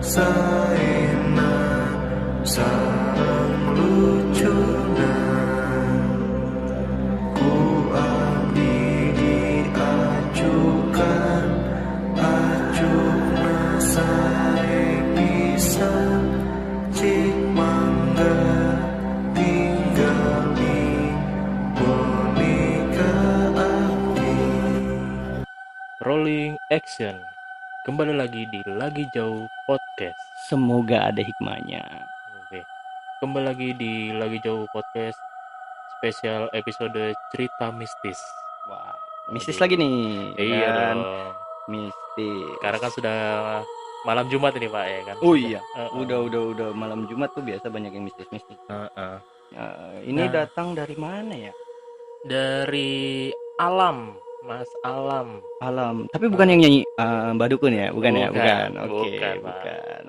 saena sareng lucuna ku abdi diajukan acuna sae pisan cik mangga tinggali bonika abdi. Rolling action. Kembali lagi di Lagi Jauh Podcast. Semoga ada hikmahnya. Oke. Kembali lagi di Lagi Jauh Podcast spesial episode cerita mistis. Wah, mistis Aduh. lagi nih. Iya kan? dong. Mistis. Karena kan sudah malam Jumat ini Pak ya kan. Oh Sudah. iya. Udah malam Jumat tuh biasa banyak yang mistis-mistis. Heeh. Ini Nah. datang dari mana ya? Dari alam, Mas Alam. Alam. Tapi bukan yang nyanyi Mbak Dukun ya? Bukan ya? Bukan, Oke, bukan, Pak. bukan.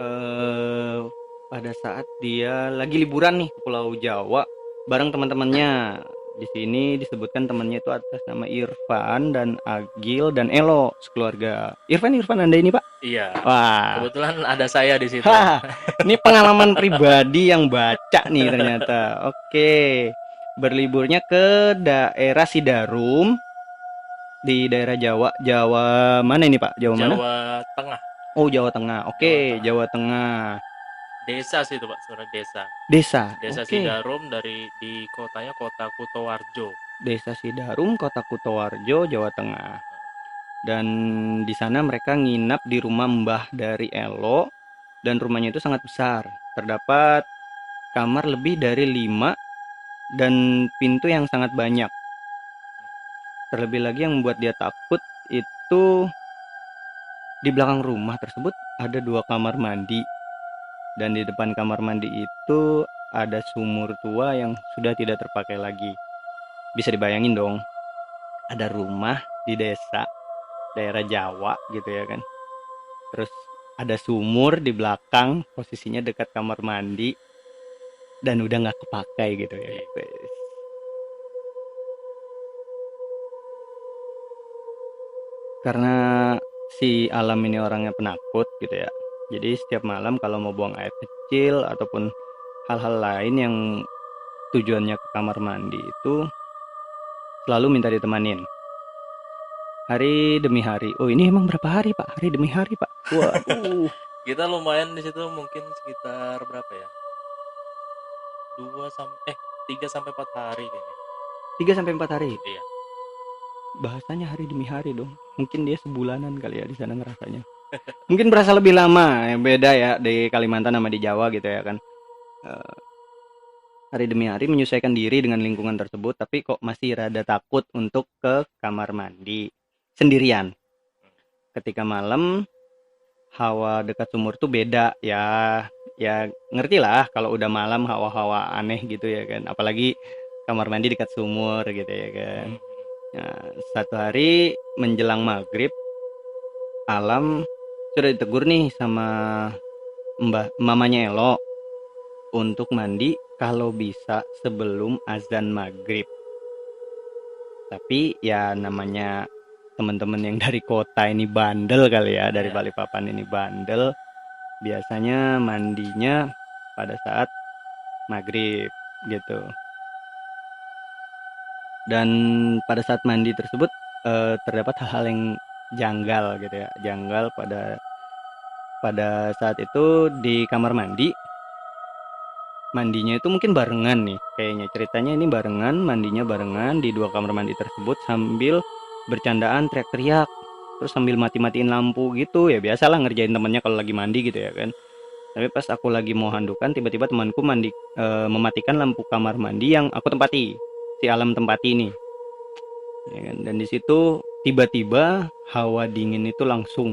Pada saat dia lagi liburan nih ke Pulau Jawa bareng teman-temannya. Di sini disebutkan temannya itu atas nama Irfan dan Agil dan Elo sekeluarga. Irfan Anda ini, Pak? Iya. Wah. Kebetulan ada saya di situ. Hah, ini pengalaman pribadi yang baca nih ternyata. Oke, berliburnya ke daerah Sidarum di daerah Jawa mana ini Pak? Jawa mana? Jawa Tengah. Oh, Jawa Tengah. Oke, Jawa Jawa Tengah. Desa sih itu Pak, sebenarnya desa. Desa. Desa Oke. Sidarum di kotanya Kota Kutowarjo. Desa Sidarum, Kota Kutowarjo, Jawa Tengah. Dan di sana mereka nginap di rumah mbah dari Elo dan rumahnya itu sangat besar. Terdapat kamar lebih dari 5 dan pintu yang sangat banyak. Terlebih lagi yang membuat dia takut itu di belakang rumah tersebut ada 2 kamar mandi. Dan di depan kamar mandi itu ada sumur tua yang sudah tidak terpakai lagi. Bisa dibayangin dong, ada rumah di desa, daerah Jawa gitu ya kan. Terus ada sumur di belakang, posisinya dekat kamar mandi, dan udah nggak kepakai gitu ya. Karena si Alam ini orangnya penakut gitu ya. Jadi setiap malam kalau mau buang air kecil ataupun hal-hal lain yang tujuannya ke kamar mandi itu selalu minta ditemanin. Hari demi hari. Oh, ini emang berapa hari, Pak? Hari demi hari, Pak. Waduh. Kita lumayan di situ mungkin sekitar berapa ya? 3 sampai 4 hari kayaknya. 3 sampai 4 hari. Iya. Bahasanya hari demi hari dong. Mungkin dia sebulanan kali ya di sana ngerasanya. Mungkin berasa lebih lama, beda ya di Kalimantan sama di Jawa gitu ya kan. Hari demi hari menyesuaikan diri dengan lingkungan tersebut, tapi kok masih rada takut untuk ke kamar mandi sendirian. Ketika malam, hawa dekat sumur tuh beda ya. Ya ngerti lah kalau udah malam hawa-hawa aneh gitu ya kan. Apalagi kamar mandi dekat sumur gitu ya kan. Nah, satu hari menjelang maghrib, Alam sudah ditegur nih sama mamanya Elo untuk mandi kalau bisa sebelum azan maghrib. Tapi ya namanya teman-teman yang dari kota ini bandel kali ya, dari Balikpapan ini bandel. Biasanya mandinya pada saat maghrib gitu. Dan pada saat mandi tersebut terdapat hal-hal yang janggal gitu ya. Janggal pada saat itu di kamar mandi. Mandinya itu mungkin barengan nih. Kayaknya ceritanya ini barengan, mandinya barengan di 2 kamar mandi tersebut sambil bercandaan teriak-teriak. Terus sambil mati-matiin lampu gitu. Ya biasalah ngerjain temennya kalau lagi mandi gitu ya kan. Tapi pas aku lagi mau handukan, tiba-tiba temanku mematikan lampu kamar mandi yang aku tempati. Si Alam tempati nih. Ya kan? Dan di situ tiba-tiba hawa dingin itu langsung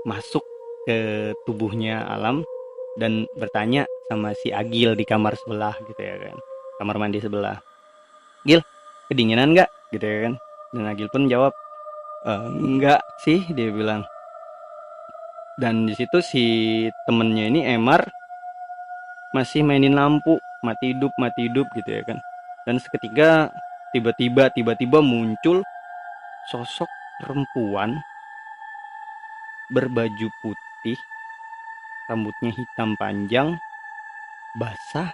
masuk ke tubuhnya Alam dan bertanya sama si Agil di kamar sebelah gitu ya kan, kamar mandi sebelah. Gil, kedinginan nggak gitu ya kan? Dan Agil pun jawab, enggak sih, dia bilang. Dan di situ si temennya ini Emar masih mainin lampu, mati hidup gitu ya kan. Dan seketika tiba-tiba muncul sosok perempuan berbaju putih rambutnya hitam panjang, basah,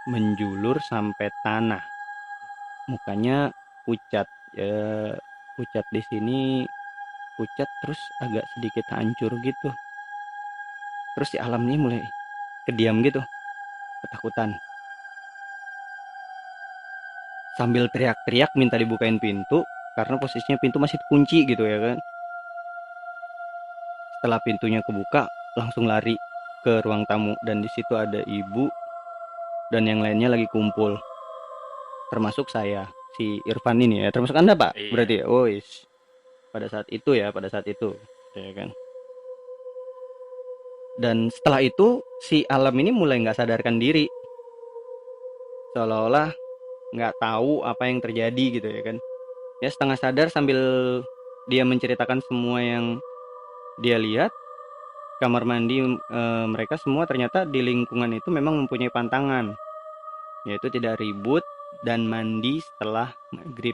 menjulur sampai tanah. Mukanya pucat, ya pucat di sini, pucat terus agak sedikit hancur gitu. Terus si Alam ini mulai kediam gitu, ketakutan. Sambil teriak-teriak minta dibukain pintu karena posisinya pintu masih kunci gitu ya kan. Setelah pintunya kebuka, langsung lari ke ruang tamu dan di situ ada ibu dan yang lainnya lagi kumpul. Termasuk saya, si Irfan ini ya. Termasuk Anda, Pak? Iya. Berarti ya. Oh, pada saat itu ya, pada saat itu. Ya kan. Dan setelah itu si Alam ini mulai nggak sadarkan diri. Seolah-olah nggak tahu apa yang terjadi gitu ya kan. Ya setengah sadar sambil dia menceritakan semua yang dia lihat. Kamar mandi mereka semua ternyata di lingkungan itu memang mempunyai pantangan, yaitu tidak ribut dan mandi setelah maghrib.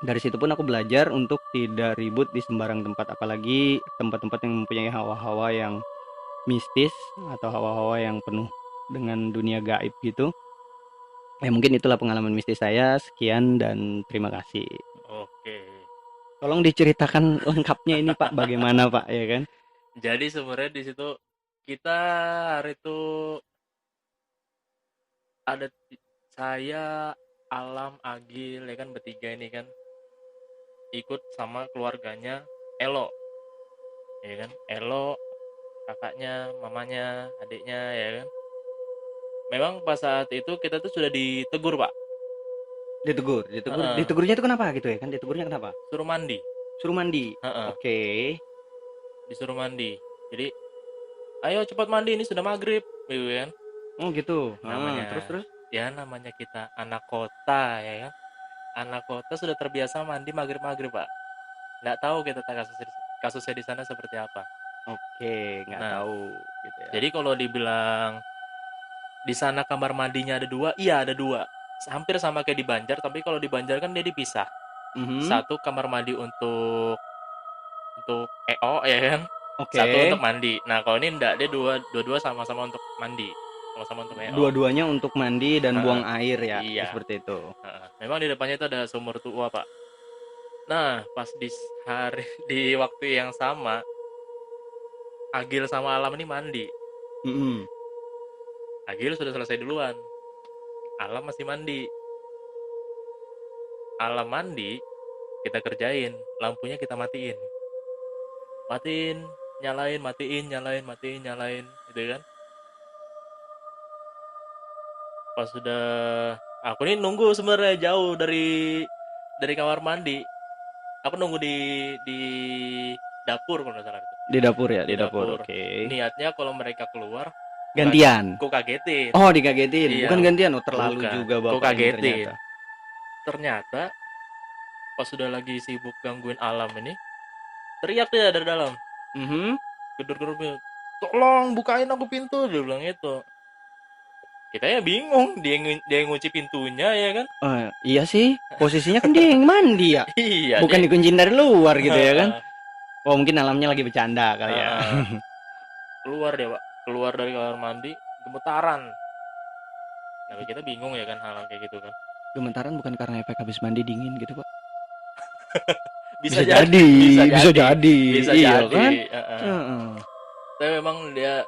Dari situ pun aku belajar untuk tidak ribut di sembarang tempat, apalagi tempat-tempat yang mempunyai hawa-hawa yang mistis atau hawa-hawa yang penuh dengan dunia gaib gitu. Ya mungkin itulah pengalaman mistis saya. Sekian dan terima kasih. Oke. Tolong diceritakan lengkapnya ini Pak, bagaimana Pak ya kan? Jadi sebenarnya di situ kita hari itu ada saya, Alam, Agil ya kan, bertiga ini kan ikut sama keluarganya Elo. Ya kan? Elo, kakaknya, mamanya, adiknya ya kan. Memang pas saat itu kita tuh sudah ditegur, Pak. Ditegur, Heeh, ditegurnya itu kenapa gitu ya kan? Ditegurnya kenapa? suruh mandi. Suruh mandi. Heeh, Oke. disuruh mandi. Jadi, ayo cepat mandi, ini sudah maghrib, gitu kan. Oh gitu. Terus Namanya terus. ya namanya kita anak kota ya kan. Anak kota sudah terbiasa mandi maghrib-maghrib, Pak. Nggak tahu kita kasusnya di sana seperti apa. Oke, nggak Nah, tahu gitu ya. jadi kalau dibilang di sana kamar mandinya ada dua, iya ada dua. Hampir sama kayak di Banjar, tapi kalau di Banjar kan dia dipisah. Mhm. Satu kamar mandi untuk EO ya kan. Satu Oke. untuk mandi. Nah, kalau ini enggak, dia dua-dua sama-sama untuk mandi. Sama-sama untuk EO. Dua-duanya untuk mandi dan Heeh, buang air ya, iya. seperti itu. Heeh. Memang di depannya itu ada sumur tua, Pak. Nah, pas di hari di waktu yang sama, Agil sama Alam ini mandi. Mhm. Agil sudah selesai duluan. Alam masih mandi. Alam mandi, kita kerjain. Lampunya kita matiin. Matiin, nyalain, matiin, nyalain, matiin, nyalain. Gitu kan. Pas sudah... Aku ini nunggu sebenarnya jauh dari kamar mandi. Aku nunggu di dapur kalau nggak salah itu. Di dapur ya, Di di dapur. dapur. Oke. Niatnya kalau mereka keluar, Gantian. ku kagetin. Oh, dikagetin. Iya, Bukan gantian. Oh, terlalu bukan. juga Ku Bapak ini kagetin. ternyata. Ternyata pas sudah lagi sibuk gangguin Alam ini, teriak dia dari dalam. Mhm. Gedor-gedor, tolong bukain aku pintu, dia bilang itu. Kita ya bingung, dia yang ngunci pintunya ya kan. Oh, iya sih. Posisinya kan dia yang mandi ya. Iya, Bukan dia dikuncin dari luar gitu ya kan. Oh, mungkin alamnya lagi bercanda kali ya. keluar dia, Pak. Keluar dari kamar mandi, gemetaran. Nah, kita bingung ya kan hal kayak gitu kan. Gemetaran bukan karena efek habis mandi dingin gitu, Pak. Bisa jadi, bisa jadi. bisa Iya jadi. kan? Heeh. Tapi memang dia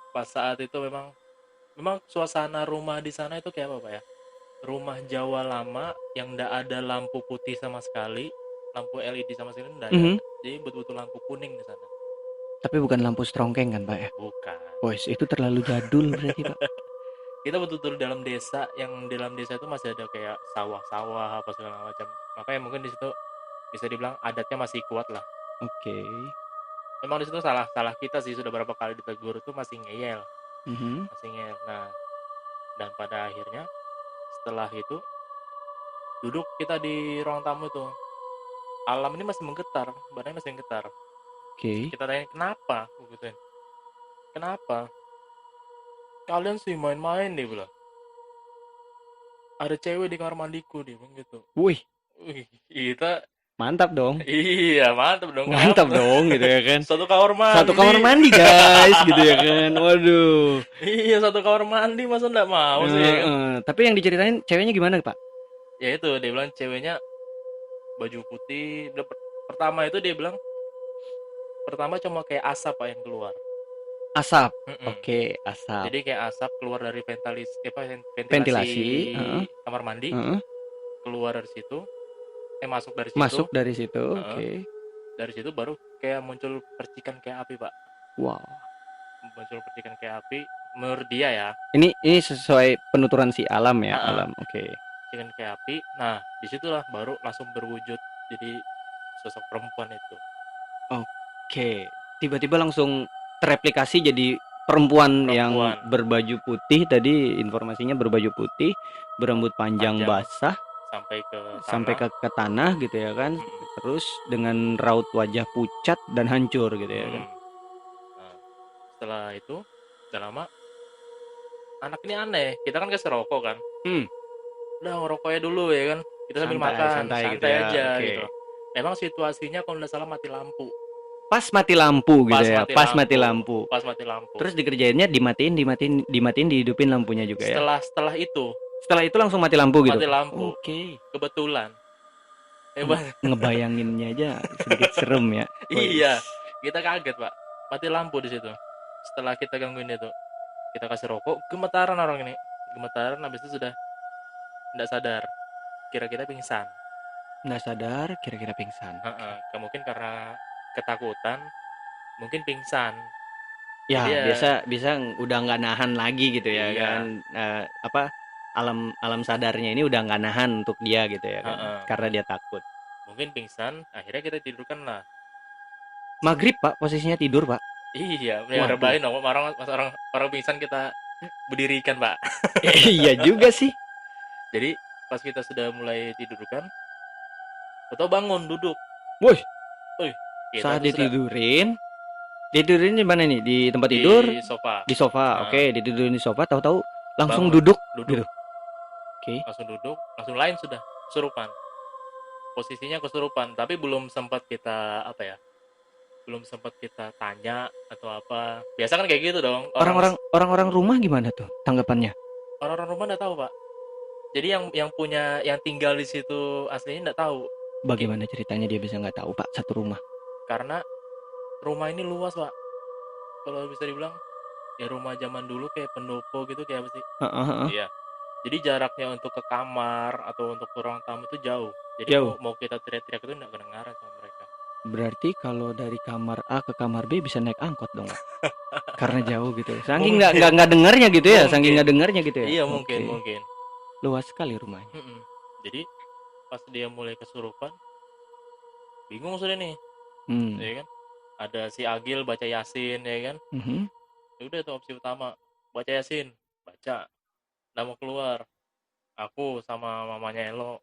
pas saat itu memang suasana rumah di sana itu kayak apa, Pak ya? Rumah Jawa lama yang ndak ada lampu putih sama sekali, lampu LED sama sekali ndak ada. Mhm. Jadi betul-betul lampu kuning di sana. Tapi bukan lampu strongkeng kan, Pak ya? Bukan. Wes, itu terlalu jadul berarti, Pak. Kita betul-betul dalam desa, yang dalam desa itu masih ada kayak sawah-sawah apa segala macam. Makanya mungkin di situ bisa dibilang adatnya masih kuat lah. Oke. Memang di situ salah kita sih, sudah berapa kali ditegur tuh masih ngeyel. Mhm. Masih ngeyel. Nah, dan pada akhirnya setelah itu duduk kita di ruang tamu itu. Alam ini masih menggetar, badannya masih menggetar. Oke. Kita tanya kenapa, aku gituin. Kenapa? Kalian sih main-main, dia bilang. Ada cewek di kamar mandiku, dia bilang gitu. Wih, Wih, kita Mantap dong. Iya, mantap dong. Mantap Kenapa? dong gitu ya kan. Satu kamar mandi. Satu kamar mandi guys gitu ya kan. Waduh. Iya, satu kamar mandi masa enggak mau sih ya kan? Tapi yang diceritain ceweknya gimana Pak? Ya itu dia bilang ceweknya baju putih. Pertama itu dia bilang pertama cuma kayak asap Pak yang keluar. Asap. Mm-mm. Oke, asap. Jadi kayak asap keluar dari ventilasi Ventilasi, heeh. kamar mandi, Heeh. keluar dari situ, masuk dari situ. Masuk dari situ. Heeh. Oke. Dari situ baru kayak muncul percikan kayak api Pak. Wow. Muncul percikan kayak api menurut dia ya. Ini sesuai penuturan si Alam ya, Heeh. Alam. Oke. Percikan kayak api. Nah, disitulah baru langsung berwujud jadi sosok perempuan itu. Oke. Tiba-tiba langsung tereplikasi jadi perempuan yang Perempuan. berbaju putih, tadi informasinya berbaju putih, berambut panjang Panjang. basah Sampai ke tanah. sampai ke tanah gitu ya kan. Mm-mm. Terus dengan raut wajah pucat dan hancur gitu ya kan. Nah, setelah itu udah lama anak ini aneh, kita kan kasih rokok kan, udah ngerokoknya dulu ya kan, kita sambil Santai, makan santai santai gitu ya, aja oke. gitu. Emang situasinya kalau nggak salah mati lampu. Pas mati lampu gitu ya, pas mati lampu. Pas mati lampu. Terus dikerjainnya dimatiin, dihidupin lampunya juga ya. Setelah itu Setelah itu langsung mati lampu gitu. mati lampu. Oke. Kebetulan. Hebat. Ngebayanginnya aja sedikit serem ya. Iya, kita kaget Pak. Mati lampu di situ. Setelah kita gangguin itu, kita kasih rokok, gemetaran orang ini. Gemetaran, habis itu sudah tidak sadar. Kira-kira pingsan. Nggak sadar, kira-kira pingsan. Mungkin karena ketakutan, mungkin pingsan. Ya, Jadi bisa udah nggak nahan lagi gitu ya Iya. kan. Alam sadarnya ini udah nggak nahan untuk dia gitu ya kan. Karena dia takut. Mungkin pingsan, akhirnya kita tidurkan lah. Maghrib Pak, posisinya tidur Pak. Iya, Waduh. rebahin dong. Orang pingsan kita berdirikan Pak. Iya juga sih. Jadi pas kita sudah mulai tidurkan, atau bangun duduk. Woi, Kita saat tuh sudah ditidurin di mana nih? Di tempat tidur? di sofa. Di sofa. Nah. Oke, ditidurin di sofa, tahu-tahu langsung Bangun. duduk Duduk. gitu. Oke. Langsung duduk, langsung lain sudah kesurupan. Posisinya kesurupan, tapi belum sempat kita belum sempat kita tanya atau apa. Biasa kan kayak gitu dong. Orang-orang rumah gimana tuh tanggapannya? Orang-orang rumah nggak tahu Pak. Jadi yang tinggal di situ aslinya nggak tahu. Bagaimana ceritanya dia bisa nggak tahu Pak satu rumah? Karena rumah ini luas Pak. Kalau bisa dibilang ya rumah zaman dulu kayak pendopo gitu kayak apa sih? Iya. Jadi jaraknya untuk ke kamar atau untuk ke ruang tamu itu jauh. Jadi Jauh. mau kita teriak-teriak itu nggak kedengaran sama mereka. Berarti kalau dari kamar A ke kamar B bisa naik angkot dong, Pak? Karena jauh gitu. Saking nggak dengarnya gitu ya, Mungkin. saking nggak dengarnya gitu ya. Iya Oke. mungkin. Luas sekali rumahnya. Jadi pas dia mulai kesurupan, bingung sudah nih, ya kan? Ada si Agil baca Yasin, ya kan? Ya udah itu opsi utama, baca Yasin, baca, nama keluar, aku sama mamanya Elo,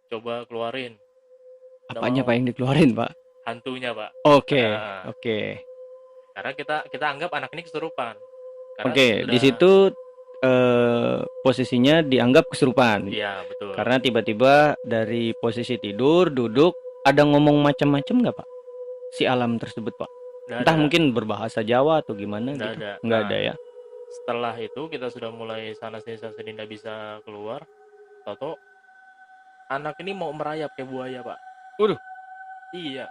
coba keluarin. Apanya Pak yang dikeluarin Pak? Hantunya Pak. Oke. Karena kita anggap anak ini kesurupan. Oke, di situ posisinya dianggap kesurupan. Iya betul. Karena tiba-tiba dari posisi tidur, duduk, ada ngomong macam-macam nggak Pak? Si Alam tersebut Pak? Entah mungkin berbahasa Jawa atau gimana gitu. Nggak ada ya. Setelah itu kita sudah mulai sana sini tidak bisa keluar. Toto anak ini mau merayap kayak buaya Pak. Waduh. Iya.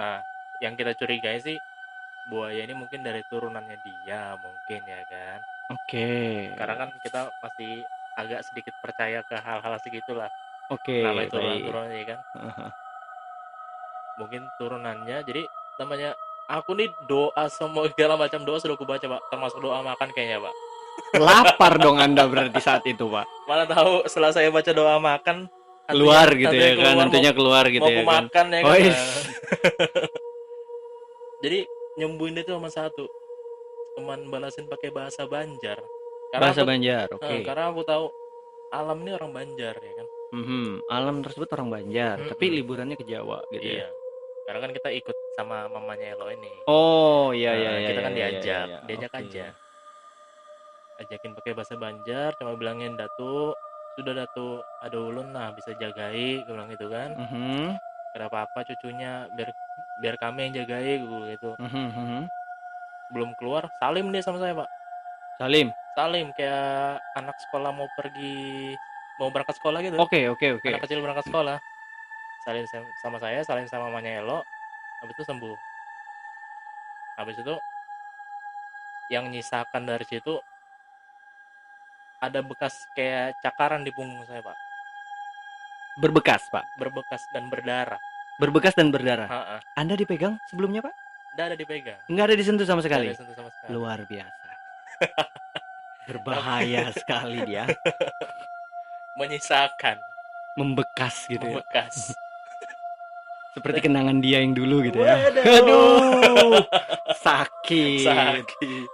Nah, yang kita curigai sih buaya ini mungkin dari turunannya dia mungkin ya kan. Oke. Karena kan kita masih agak sedikit percaya ke hal-hal segitulah. Oke. Namanya turunannya ya kan. Mungkin turunannya. Jadi namanya aku nih doa semua segala macam doa sudah aku baca Pak. Termasuk doa makan kayaknya Pak. Lapar dong Anda berarti saat itu Pak. Malah tahu setelah saya baca doa makan keluar gitu ya kan, nantinya keluar gitu ya kan. Mau makan ya kan. Jadi nyembuhin itu cuma satu, cuman balasin pakai bahasa Banjar. Bahasa Banjar, oke. Karena aku tahu Alam ini orang Banjar ya kan. Alam tersebut orang Banjar, tapi liburannya ke Jawa gitu ya. Karena kan kita ikut sama mamanya Elo ini. Oh iya. Kita kan diajak aja. Ajakin pakai bahasa Banjar, cuma bilangin Datu sudah dah tuh ada ulun, nah bisa jagai, gue bilang gitu kan. Mhm. Kenapa apa cucunya, biar biar kami yang jagai, gue gitu. Mhm. Belum keluar, salim dia sama saya pak. Salim. Salim kayak anak sekolah mau berangkat sekolah gitu. Oke. Anak kecil berangkat sekolah, salim sama saya, salim sama mamanya Elo, habis itu sembuh. Habis itu yang nyisakan dari situ ada bekas kayak cakaran di punggung saya pak, Berbekas, Pak. berbekas dan berdarah. Berbekas dan berdarah. Heeh. Anda dipegang sebelumnya, Pak? Nggak ada dipegang, Nggak ada disentuh sama nggak sekali. ada sentuh sama sekali. Luar biasa. Berbahaya sekali dia. Menyisakan, Membekas gitu ya. membekas. Seperti kenangan dia yang dulu gitu ya. Waduh. Aduh. Sakit. Sakit.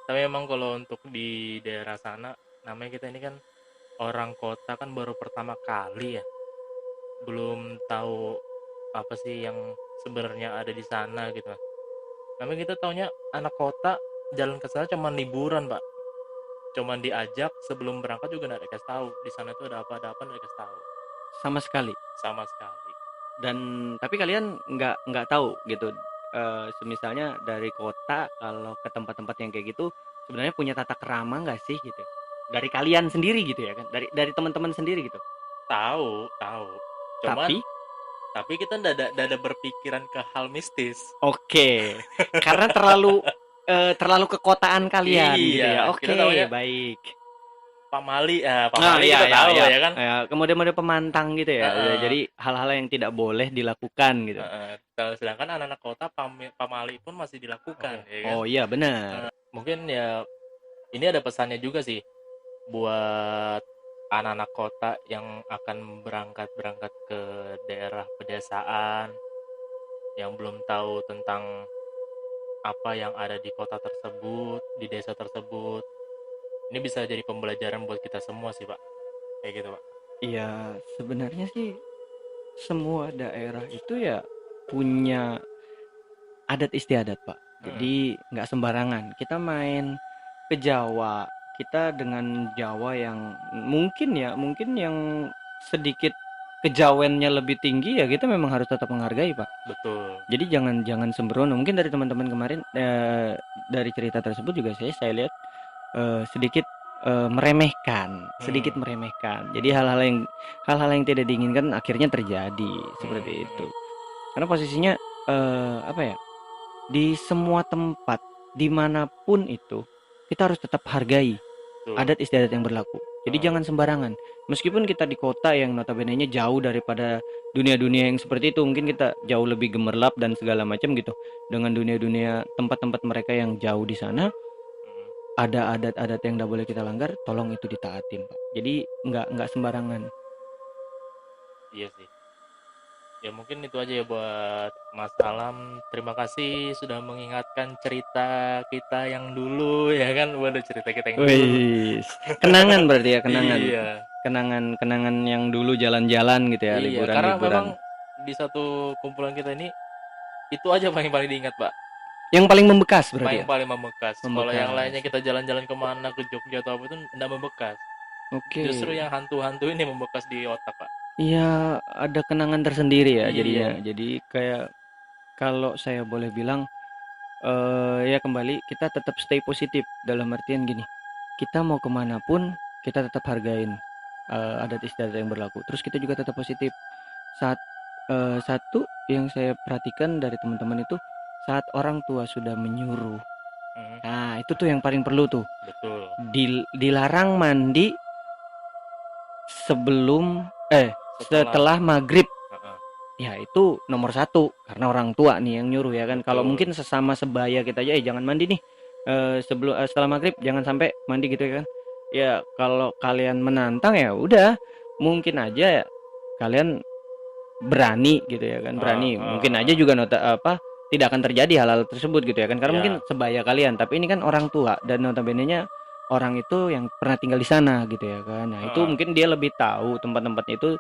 Tapi emang kalau untuk di daerah sana, namanya kita ini kan orang kota kan baru pertama kali ya, belum tahu apa sih yang sebenarnya ada di sana gitu. Namanya kita taunya anak kota jalan ke sana cuma liburan pak, cuman diajak sebelum berangkat juga nggak dikasih tahu di sana tuh ada apa nggak dikasih tahu Sama sekali. sama sekali. Dan tapi kalian nggak tahu gitu. Semisalnya dari kota kalau ke tempat-tempat yang kayak gitu sebenarnya punya tata kerama nggak sih gitu? Dari kalian sendiri gitu ya kan? Dari teman-teman sendiri gitu. Tahu, cuman Tapi kita nggak ada berpikiran ke hal mistis. oke, karena terlalu kekotaan kalian gitu Iya, ya. Oke, kita taunya baik. Pamali Iya, kita tahu iya. ya kan. Ya, kemudian pemantang gitu ya. Heeh. Jadi hal-hal yang tidak boleh dilakukan gitu. Sedangkan anak-anak kota pamali pun masih dilakukan ya kan. Oh iya benar. Mungkin ya ini ada pesannya juga sih buat anak-anak kota yang akan berangkat ke daerah pedesaan, yang belum tahu tentang apa yang ada di kota tersebut, di desa tersebut. Ini bisa jadi pembelajaran buat kita semua sih pak, kayak gitu pak. Iya, sebenarnya sih semua daerah itu ya punya adat istiadat, Pak. Jadi nggak sembarangan. Kita main ke Jawa, kita dengan Jawa yang mungkin yang sedikit kejawennya lebih tinggi ya kita memang harus tetap menghargai, Pak. Betul. Jadi jangan sembrono. Mungkin dari teman-teman kemarin dari cerita tersebut juga saya lihat sedikit meremehkan, sedikit meremehkan. Jadi hal-hal yang tidak diinginkan akhirnya terjadi seperti itu. Karena posisinya apa ya? Di semua tempat, dimanapun itu, kita harus tetap hargai Betul. adat istiadat yang berlaku. Jadi jangan sembarangan. Meskipun kita di kota yang notabene-nya jauh daripada dunia-dunia yang seperti itu, mungkin kita jauh lebih gemerlap dan segala macam gitu. Dengan dunia-dunia tempat-tempat mereka yang jauh di sana, ada adat-adat yang tidak boleh kita langgar, tolong itu ditaatin, Pak. Jadi nggak sembarangan. Iya sih. Ya mungkin itu aja ya buat Mas Alam. Terima kasih sudah mengingatkan cerita kita yang dulu ya kan. Waduh, cerita kita yang dulu. Wih, kenangan berarti ya, kenangan. Iya. Kenangan yang dulu jalan-jalan gitu ya, Iya, karena liburan-liburan. memang di satu kumpulan kita ini itu aja paling diingat, Pak. Yang paling membekas berarti ya? Paling membekas. Kalau Membekas. yang lainnya kita jalan-jalan kemana, ke Jogja atau apa itu enggak membekas. Oke. Justru yang hantu-hantu ini membekas di otak, Pak. Iya, ada kenangan tersendiri ya Iya. jadinya. Jadi kayak kalau saya boleh bilang ya kembali kita tetap stay positif dalam artian gini. Kita mau kemanapun kita tetap hargain adat istiadat yang berlaku. Terus kita juga tetap positif. Satu yang saya perhatikan dari teman-teman itu saat orang tua sudah menyuruh. Nah, itu tuh yang paling perlu tuh. Betul. Dilarang mandi setelah maghrib. Ya itu nomor satu karena orang tua nih yang nyuruh ya kan. Kalau mungkin sesama sebaya kita aja jangan mandi nih setelah maghrib, jangan sampai mandi gitu ya kan. Ya kalau kalian menantang ya udah, mungkin aja kalian berani gitu ya kan, berani. Mungkin aja juga tidak akan terjadi hal-hal tersebut gitu ya kan, karena mungkin sebaya kalian. Tapi ini kan orang tua dan notabene-nya orang itu yang pernah tinggal di sana gitu ya kan. Nah itu mungkin dia lebih tahu tempat-tempat itu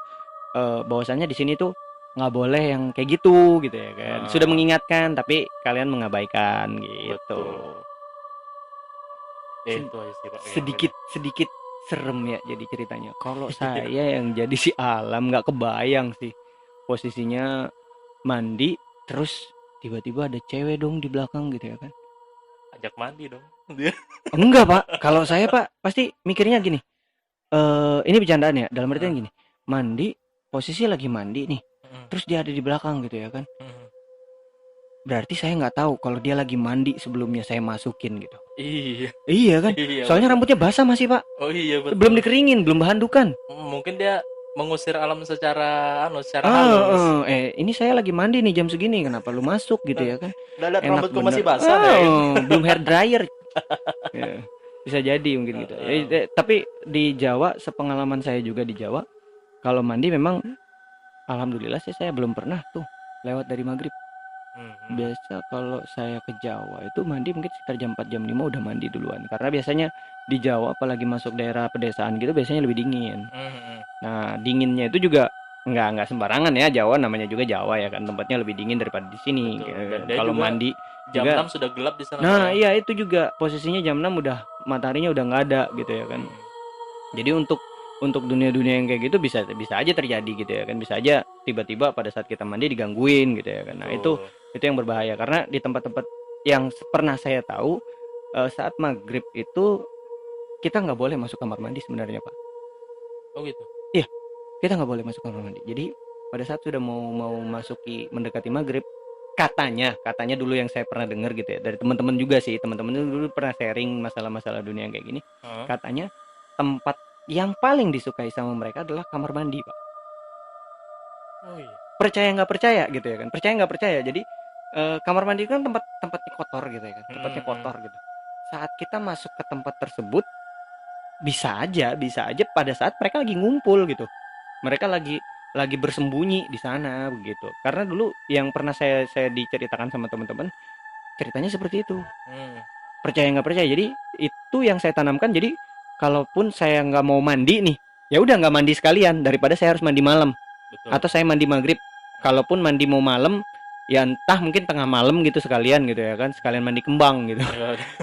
bahwasannya di sini tuh nggak boleh yang kayak gitu ya kan. Sudah mengingatkan tapi kalian mengabaikan gitu. Ya, itu aja sih, Pak. serem ya jadi ceritanya. Kalau saya yang jadi si Alam nggak kebayang sih posisinya mandi terus tiba-tiba ada cewek dong di belakang gitu ya kan. Ajak mandi dong dia. Enggak pak, kalau saya pak pasti mikirnya gini, ini bercandaan ya, dalam artian gini, mandi, posisi lagi mandi nih, terus dia ada di belakang gitu ya kan, berarti saya nggak tahu kalau dia lagi mandi sebelumnya saya masukin gitu. Iya. Iya kan, Iya, soalnya betul. rambutnya basah masih pak, Oh iya betul. belum dikeringin, belum behandukan. Mungkin dia mengusir alam secara secara halus. Ini saya lagi mandi nih jam segini, kenapa lu masuk gitu ya kan? Udah lihat Enak rambutku bener. masih basah deh. Belum hair dryer. Ya, bisa jadi mungkin gitu. Tapi di Jawa, sepengalaman saya juga di Jawa, kalau mandi memang alhamdulillah sih saya belum pernah tuh lewat dari maghrib. Biasa kalau saya ke Jawa itu mandi mungkin sekitar jam 4 jam 5 udah mandi duluan. Karena biasanya di Jawa apalagi masuk daerah pedesaan gitu biasanya lebih dingin. Nah, dinginnya itu juga nggak sembarangan ya, Jawa namanya juga Jawa ya kan, tempatnya lebih dingin daripada di sini. Betul. Dan dia Kalau juga mandi jam juga 6 sudah gelap di sana. nah Pak. iya itu juga posisinya jam 6 udah mataharinya udah nggak ada gitu ya kan. Jadi untuk dunia-dunia yang kayak gitu bisa aja terjadi gitu ya kan, bisa aja tiba-tiba pada saat kita mandi digangguin gitu ya kan. Nah itu yang berbahaya karena di tempat-tempat yang pernah saya tahu saat maghrib itu kita nggak boleh masuk kamar mandi sebenarnya pak. Oh gitu. Iya, kita nggak boleh masuk kamar mandi. Jadi pada saat sudah mau mendekati maghrib, katanya dulu yang saya pernah dengar gitu ya dari teman-teman juga sih, teman-teman dulu pernah sharing masalah-masalah dunia yang kayak gini. Katanya tempat yang paling disukai sama mereka adalah kamar mandi pak. Oh iya. Percaya nggak percaya gitu ya kan, percaya nggak percaya. Jadi kamar mandi kan tempatnya kotor gitu ya kan, tempatnya kotor gitu. Saat kita masuk ke tempat tersebut bisa aja pada saat mereka lagi ngumpul gitu, mereka lagi bersembunyi di sana begitu. Karena dulu yang pernah saya diceritakan sama teman-teman ceritanya seperti itu. Percaya nggak percaya, jadi itu yang saya tanamkan. Jadi kalaupun saya nggak mau mandi nih, ya udah nggak mandi sekalian daripada saya harus mandi malam. Betul. Atau saya mandi maghrib. Kalaupun mandi mau malam ya entah mungkin tengah malam gitu sekalian gitu ya kan, sekalian mandi kembang gitu.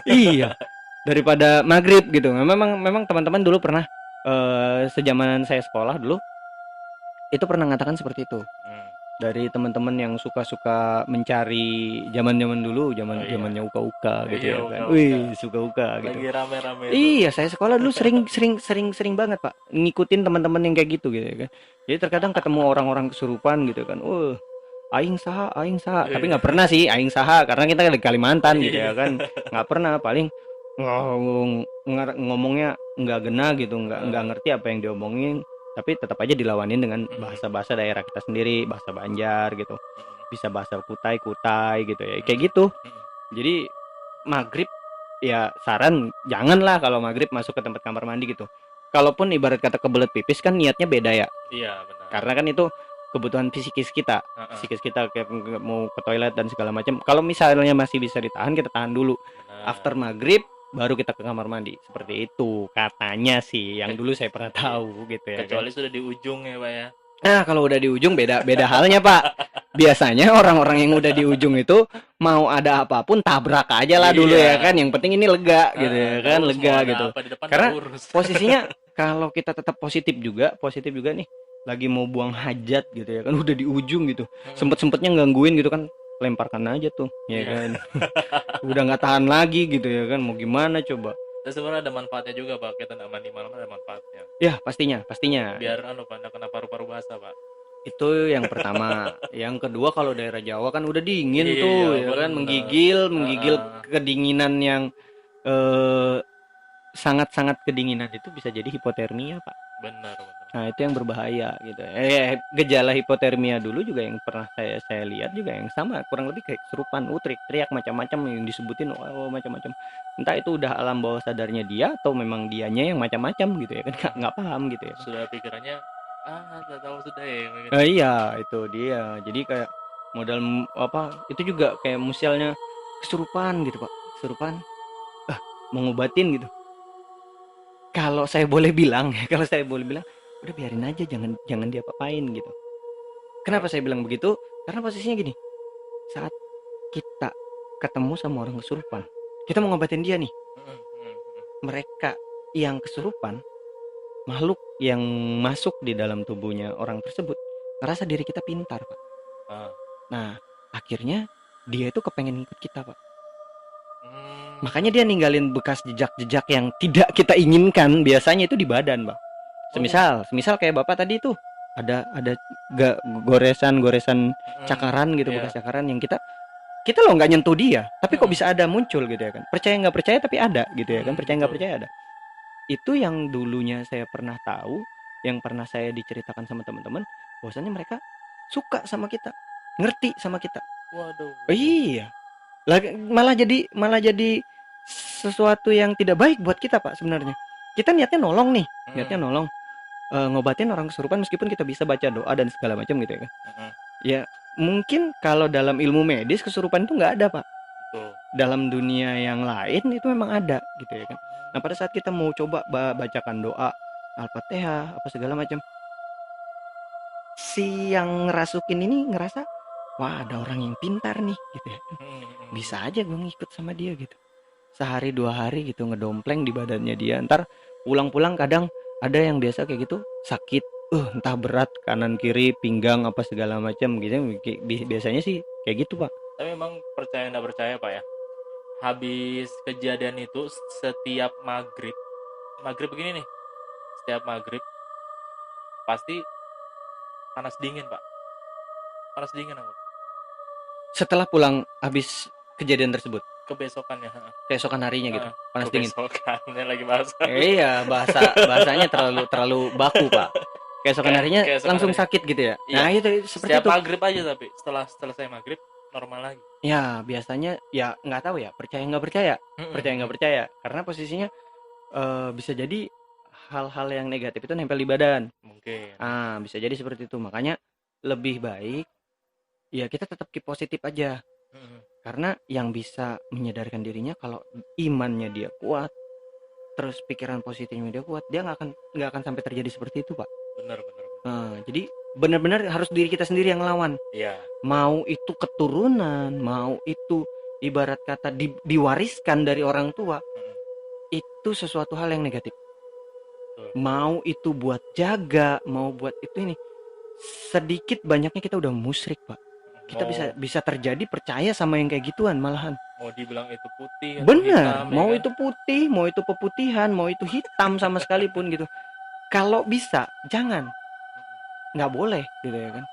Iya, daripada maghrib gitu. Memang teman-teman dulu pernah sejamanan saya sekolah dulu itu pernah mengatakan seperti itu. Dari teman-teman yang suka mencari zaman dulu, zamannya uka-uka gitu ya kan. Wih, suka uka gitu. Lagi rame-rame itu. Iya, saya sekolah dulu sering banget pak ngikutin teman-teman yang kayak gitu ya kan. Jadi terkadang ketemu orang-orang kesurupan gitu kan. Aing saha, tapi nggak pernah sih aing saha karena kita di Kalimantan gitu ya kan. Nggak pernah, paling ngomongnya nggak gena gitu, nggak ngerti apa yang diomongin, tapi tetap aja dilawanin dengan bahasa-bahasa daerah kita sendiri, bahasa Banjar gitu, bisa bahasa kutai gitu ya, kayak gitu. Jadi maghrib ya saran janganlah kalau maghrib masuk ke tempat kamar mandi gitu. Kalaupun ibarat kata kebelet pipis kan niatnya beda ya. Iya benar. Karena kan itu kebutuhan psikis kita kayak mau ke toilet dan segala macam. Kalau misalnya masih bisa ditahan, kita tahan dulu. After maghrib baru kita ke kamar mandi, seperti itu katanya sih yang dulu saya pernah tahu gitu ya. Kecuali sudah di ujung ya pak ya. Nah kalau udah di ujung beda halnya pak. Biasanya orang-orang yang udah di ujung itu mau ada apapun tabrak aja lah dulu ya kan. Yang penting ini lega gitu ya kan, lega gitu. Karena posisinya kalau kita tetap positif juga nih, lagi mau buang hajat gitu ya kan, udah di ujung gitu, sempetnya gangguin gitu kan, lemparkan aja tuh ya kan. Udah nggak tahan lagi gitu ya kan, mau gimana coba. Dan sebenarnya ada manfaatnya juga pak, kita nggak mandi malam ada manfaatnya. Ya pastinya biar pak kena paru-paru basah pak. Itu yang pertama. Yang kedua kalau daerah Jawa kan udah dingin tuh ya kan, menggigil kedinginan yang sangat kedinginan itu bisa jadi hipotermia pak. Benar. Nah itu yang berbahaya gitu. Gejala hipotermia dulu juga yang pernah saya lihat juga yang sama, kurang lebih kayak kesurupan, teriak macam-macam yang disebutin, macam-macam. Entah itu udah alam bawah sadarnya dia atau memang dianya yang macam-macam gitu ya kan, nggak paham gitu ya. Sudah pikirannya nggak tahu sudah ya. Iya itu dia. Jadi kayak modal itu juga kayak misalnya kesurupan gitu pak, mau ngobatin gitu. Kalau saya boleh bilang udah biarin aja, jangan diapa-apain gitu. Kenapa saya bilang begitu? Karena posisinya gini, saat kita ketemu sama orang kesurupan, kita mau ngobatin dia nih, mereka yang kesurupan makhluk yang masuk di dalam tubuhnya orang tersebut ngerasa diri kita pintar, Pak. Ah. Nah, akhirnya dia itu kepengen ikut kita, Pak. Hmm. Makanya dia ninggalin bekas jejak-jejak yang tidak kita inginkan, biasanya itu di badan, Bang. Semisal kayak Bapak tadi itu ada goresan-goresan cakaran gitu, Iya. bekas cakaran yang kita loh nggak nyentuh dia, tapi kok bisa ada muncul gitu ya kan. Percaya nggak percaya tapi ada gitu ya kan. Percaya nggak Betul. percaya ada. Itu yang dulunya saya pernah tahu, yang pernah saya diceritakan sama teman-teman, bahwasannya mereka suka sama kita, ngerti sama kita. Waduh. Oh, iya. Malah jadi sesuatu yang tidak baik buat kita, Pak, sebenarnya. Kita niatnya nolong nih, ngobatin orang kesurupan meskipun kita bisa baca doa dan segala macam gitu ya kan. Ya, mungkin kalau dalam ilmu medis kesurupan itu nggak ada, Pak. Betul. Dalam dunia yang lain itu memang ada gitu ya kan. Nah, pada saat kita mau coba bacakan doa Al-Fatihah apa segala macam, si yang ngerasukin ini ngerasa, wah ada orang yang pintar nih gitu ya. Bisa aja gue ngikut sama dia gitu. Sehari 2 hari gitu ngedompleng di badannya dia. Ntar pulang-pulang kadang ada yang biasa kayak gitu sakit, entah berat kanan kiri pinggang apa segala macam gitu. Biasanya sih kayak gitu, Pak. Tapi memang percaya nggak percaya, Pak ya, habis kejadian itu setiap maghrib begini nih, setiap maghrib pasti panas dingin, Pak. Panas dingin aku Setelah pulang habis kejadian tersebut, kebesokannya. keesokan harinya gitu, panas dingin. Kebesokannya lagi bahasa. Iya, bahasanya terlalu baku, Pak. Keesokan harinya Keesokan langsung harinya. sakit gitu ya. Iya. Nah, itu seperti Setiap itu. maghrib aja, tapi setelah selesai maghrib normal lagi. Ya, biasanya ya nggak tahu ya, percaya nggak percaya. Percaya nggak percaya. Karena posisinya bisa jadi hal-hal yang negatif itu nempel di badan. Mungkin. Bisa jadi seperti itu. Makanya lebih baik ya kita tetap keep positif aja. Karena yang bisa menyadarkan dirinya kalau imannya dia kuat, terus pikiran positifnya dia kuat, dia nggak akan sampai terjadi seperti itu, Pak. Benar. Jadi benar-benar harus diri kita sendiri yang ngelawan. Iya. Mau itu keturunan, mau itu ibarat kata diwariskan dari orang tua, itu sesuatu hal yang negatif. Mau itu buat jaga, mau buat itu ini, sedikit banyaknya kita udah musyrik, Pak. Kita bisa terjadi percaya sama yang kayak gituan malahan. Mau dibilang itu putih atau Bener, hitam, mau ya kan? itu putih, mau itu peputihan, mau itu hitam sama sekalipun gitu. Kalau bisa, jangan. Nggak boleh gitu ya kan.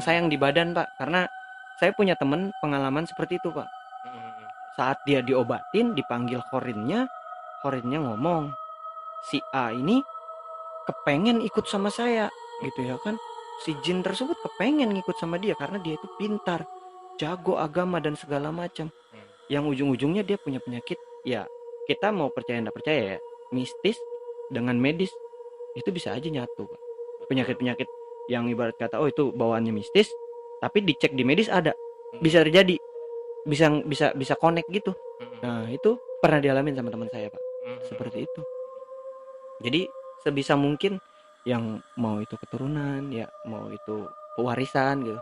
Sayang di badan, Pak, karena saya punya temen pengalaman seperti itu, Pak. Saat dia diobatin, dipanggil khorinnya ngomong, si A ini kepengen ikut sama saya gitu ya kan. Si jin tersebut kepengen ngikut sama dia karena dia itu pintar, jago agama dan segala macam. Yang ujung-ujungnya dia punya penyakit. Ya kita mau percaya nggak percaya ya, mistis dengan medis itu bisa aja nyatu, Pak. Penyakit-penyakit yang ibarat kata itu bawaannya mistis, tapi dicek di medis ada, bisa terjadi, bisa connect gitu. Nah itu pernah dialamin sama teman saya, Pak. Seperti itu. Jadi sebisa mungkin yang mau itu keturunan ya, mau itu pewarisan gitu,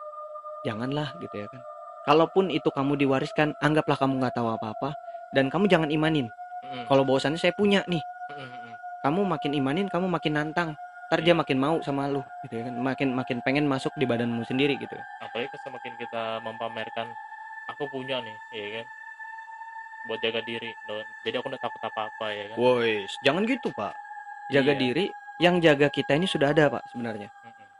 janganlah gitu ya kan. Kalaupun itu kamu diwariskan, anggaplah kamu nggak tahu apa-apa dan kamu jangan imanin. Kalau bahwasannya saya punya nih, kamu makin imanin, kamu makin nantang, ntar dia makin mau sama lu gitu ya kan, makin pengen masuk di badanmu sendiri gitu ya. Apalagi semakin kita mempamerkan aku punya nih, ya kan, buat jaga diri, jadi aku udah takut apa-apa, ya kan. Woi, jangan gitu, Pak. Jaga diri, yang jaga kita ini sudah ada, Pak, sebenarnya.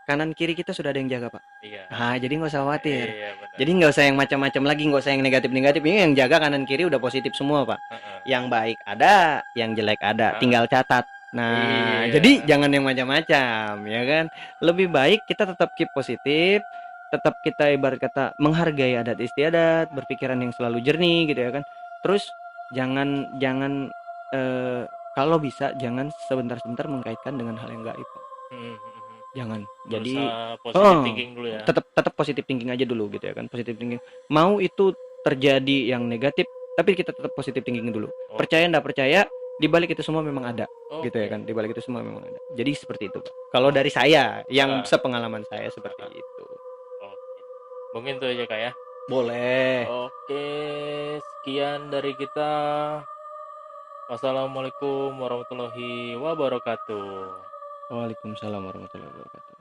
Kanan kiri kita sudah ada yang jaga, Pak. Iya. Jadi nggak usah khawatir. Benar. Jadi nggak usah yang macam-macam lagi, nggak usah yang negatif-negatif. Ini yang jaga kanan kiri udah positif semua, Pak. Yang baik ada, yang jelek ada, tinggal catat. Nah, jadi jangan yang macam-macam, ya kan? Lebih baik kita tetap keep positif, tetap kita ibarat kata menghargai adat istiadat, berpikiran yang selalu jernih gitu ya kan. Terus jangan kalau bisa jangan sebentar-sebentar mengkaitkan dengan hal yang gaib, Pak. Jangan. Jadi positive thinking dulu ya. Tetap positive thinking aja dulu gitu ya kan. Positive thinking. Mau itu terjadi yang negatif, tapi kita tetap positive thinking dulu. Percaya enggak percaya, di balik itu semua memang ada. Gitu ya kan. Di balik itu semua memang ada. Jadi seperti itu, Pak. Kalau dari saya yang sepengalaman saya seperti itu. Mungkin itu aja, Kak ya. Boleh. Oke, sekian dari kita. Wassalamualaikum warahmatullahi wabarakatuh. Waalaikumsalam warahmatullahi wabarakatuh.